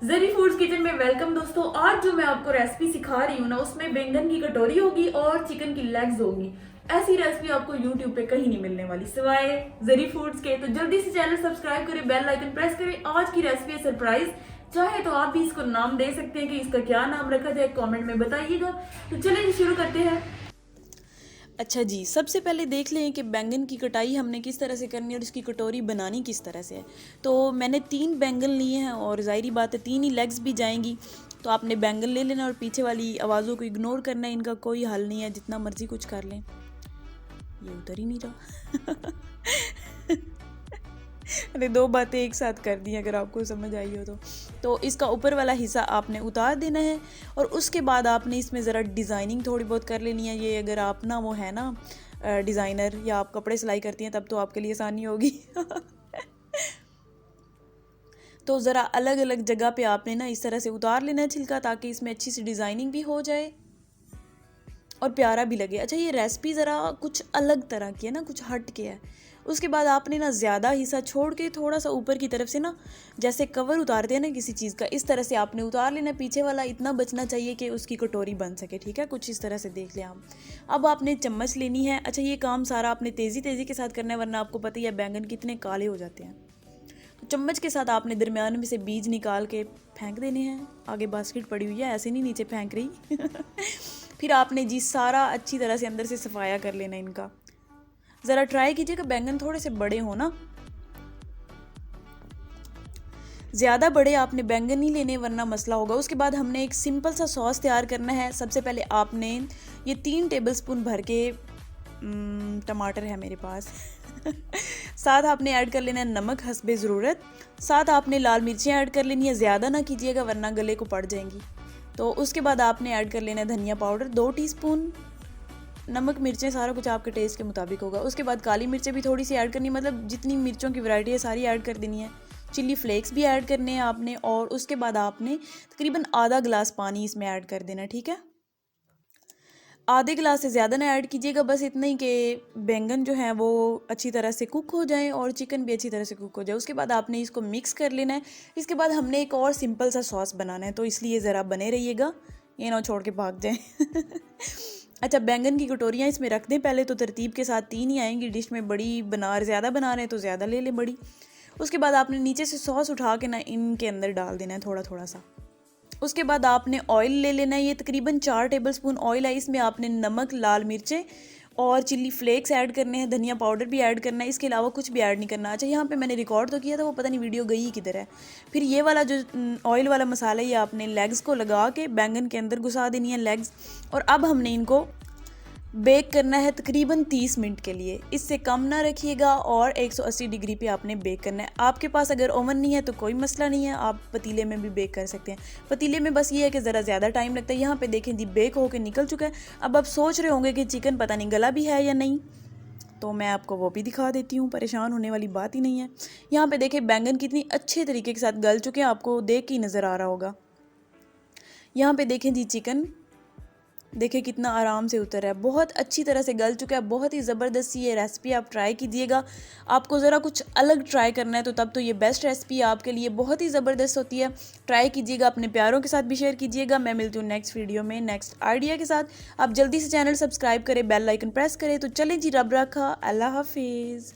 जरी foods kitchen में welcome दोस्तों। आज जो मैं आपको रेसिपी सिखा रही हूँ ना, उसमें बैंगन की कटोरी होगी और चिकन की लेग्स होगी। ऐसी रेसिपी आपको यूट्यूब पे कहीं नहीं मिलने वाली सिवाय जरी फूड्स के। तो जल्दी से चैनल सब्सक्राइब करें, बेल आइकन प्रेस करें। आज की रेसिपी है सरप्राइज। चाहे तो आप भी इसको नाम दे सकते हैं कि इसका क्या नाम रखा जाए, कमेंट में बताइएगा। तो चलिए शुरू करते हैं। अच्छा जी, सबसे पहले देख लें कि बैंगन की कटाई हमने किस तरह से करनी है और इसकी कटोरी बनानी किस तरह से है। तो मैंने 3 बैंगन लिए हैं और ज़ाहिर बात है 3 ही लेग्स भी जाएंगी। तो आपने बैंगन ले लेना और पीछे वाली आवाज़ों को इग्नोर करना है, इनका कोई हल नहीं है, जितना मर्जी कुछ कर लें। ये उतर ही नहीं रहा। मैंने 2 बातें एक साथ कर दी, अगर आपको समझ आई हो तो इसका ऊपर वाला हिस्सा आपने उतार देना है और उसके बाद आपने इसमें ज़रा डिज़ाइनिंग थोड़ी बहुत कर लेनी है। ये अगर आप ना वो है ना डिज़ाइनर या आप कपड़े सिलाई करती हैं तब तो आपके लिए आसानी होगी। तो ज़रा अलग अलग जगह पे आपने ना इस तरह से उतार लेना है छिलका, ताकि इसमें अच्छी सी डिज़ाइनिंग भी हो जाए और प्यारा भी लगे। अच्छा, ये रेसिपी ज़रा कुछ अलग तरह की है ना, कुछ हट के है। उसके बाद आपने ना ज़्यादा हिस्सा छोड़ के थोड़ा सा ऊपर की तरफ से ना, जैसे कवर उतारते हैं ना किसी चीज़ का, इस तरह से आपने उतार लेना। पीछे वाला इतना बचना चाहिए कि उसकी कटोरी बन सके, ठीक है। कुछ इस तरह से देख लें आप। अब आपने चम्मच लेनी है। अच्छा, ये काम सारा आपने तेज़ी तेज़ी के साथ करना है, वरना आपको पता ही है बैंगन कितने काले हो जाते हैं। तो चम्मच के साथ आपने दरमियान में से बीज निकाल के फेंक देने हैं। आगे बास्केट पड़ी हुई है, ऐसे नहीं नीचे फेंक रही। फिर आपने जी सारा अच्छी तरह से अंदर से सफाया कर लेना इनका। ज़रा ट्राई कीजिएगा बैंगन थोड़े से बड़े हो ना, ज़्यादा बड़े आपने बैंगन नहीं लेने वरना मसला होगा। उसके बाद हमने एक सिंपल सा सॉस तैयार करना है। सबसे पहले आपने ये 3 टेबलस्पून भर के टमाटर है मेरे पास। साथ आपने ऐड कर लेना है नमक हस्बे ज़रूरत। साथ आपने लाल मिर्चें ऐड कर लेनी है, ज़्यादा ना कीजिएगा वरना गले को पड़ जाएंगी। तो उसके बाद आपने ऐड कर लेना है धनिया पाउडर 2 टीस्पून, नमक मिर्चें सारा कुछ आपके टेस्ट के मुताबिक होगा। उसके बाद काली मिर्चें भी थोड़ी सी ऐड करनी है, मतलब जितनी मिर्चों की वैरायटी है सारी ऐड कर देनी है। चिल्ली फ्लेक्स भी ऐड करने हैं आपने। और उसके बाद आपने तकरीबन आधा गिलास पानी इसमें ऐड कर देना, ठीक है। आधे गिलास से ज़्यादा ना ऐड कीजिएगा, बस इतना ही कि बैंगन जो है वो अच्छी तरह से कुक हो जाए और चिकन भी अच्छी तरह से कुक हो जाए। उसके बाद आपने इसको मिक्स कर लेना है। इसके बाद हमने एक और सिंपल सा सॉस बनाना है, तो इसलिए ज़रा बने रहिएगा, ये ना छोड़ के भाग जाएं। अच्छा, बैंगन की कटोरियाँ इसमें रख दें पहले, तो तरतीब के साथ 3 ही आएंगी। डिश में बड़ी ज़्यादा बना रहे हैं तो ज़्यादा ले लें बड़ी। उसके बाद आपने नीचे से सॉस उठा के ना इनके अंदर डाल देना है थोड़ा थोड़ा सा। उसके बाद आपने ऑयल ले लेना है। ये तकरीबन 4 टेबलस्पून ऑयल है। इसमें आपने नमक, लाल मिर्चें और चिल्ली फ्लेक्स ऐड करने हैं, धनिया पाउडर भी ऐड करना है। इसके अलावा कुछ भी ऐड नहीं करना। अच्छा, यहाँ पे मैंने रिकॉर्ड तो किया था, वो पता नहीं वीडियो गई किधर है। फिर ये वाला जो ऑयल वाला मसाला, ये आपने लेग्स को लगा के बैंगन के अंदर घुसा देनी है लेग्स। और अब हमने इनको बेक करना है तकरीबन 30 मिनट के लिए। इससे कम ना रखिएगा और 180 डिग्री पे आपने बेक करना है। आपके पास अगर ओवन नहीं है तो कोई मसला नहीं है, आप पतीले में भी बेक कर सकते हैं। पतीले में बस ये है कि ज़रा ज़्यादा टाइम लगता है। यहाँ पे देखें जी बेक होके निकल चुका है। अब आप सोच रहे होंगे कि चिकन पता नहीं गला भी है या नहीं, तो मैं आपको वो भी दिखा देती हूँ, परेशान होने वाली बात ही नहीं है। यहाँ पे देखें बैंगन कितनी अच्छे तरीके के साथ गल चुके हैं, आपको देख के ही नज़र आ रहा होगा। यहाँ पे देखें जी चिकन, देखिए कितना आराम से उतर है, बहुत अच्छी तरह से गल चुका है। बहुत ही ज़बरदस्त ये रेसिपी आप ट्राई कीजिएगा। आपको ज़रा कुछ अलग ट्राई करना है तो तब तो ये बेस्ट रेसिपी है आपके लिए, बहुत ही ज़बरदस्त होती है। ट्राई कीजिएगा, अपने प्यारों के साथ भी शेयर कीजिएगा। मैं मिलती हूँ नेक्स्ट वीडियो में नेक्स्ट आइडिया के साथ। आप जल्दी से चैनल सब्सक्राइब करें, बेल आइकन प्रेस करें। तो चलें जी, रब रखा, अल्लाह हाफिज़।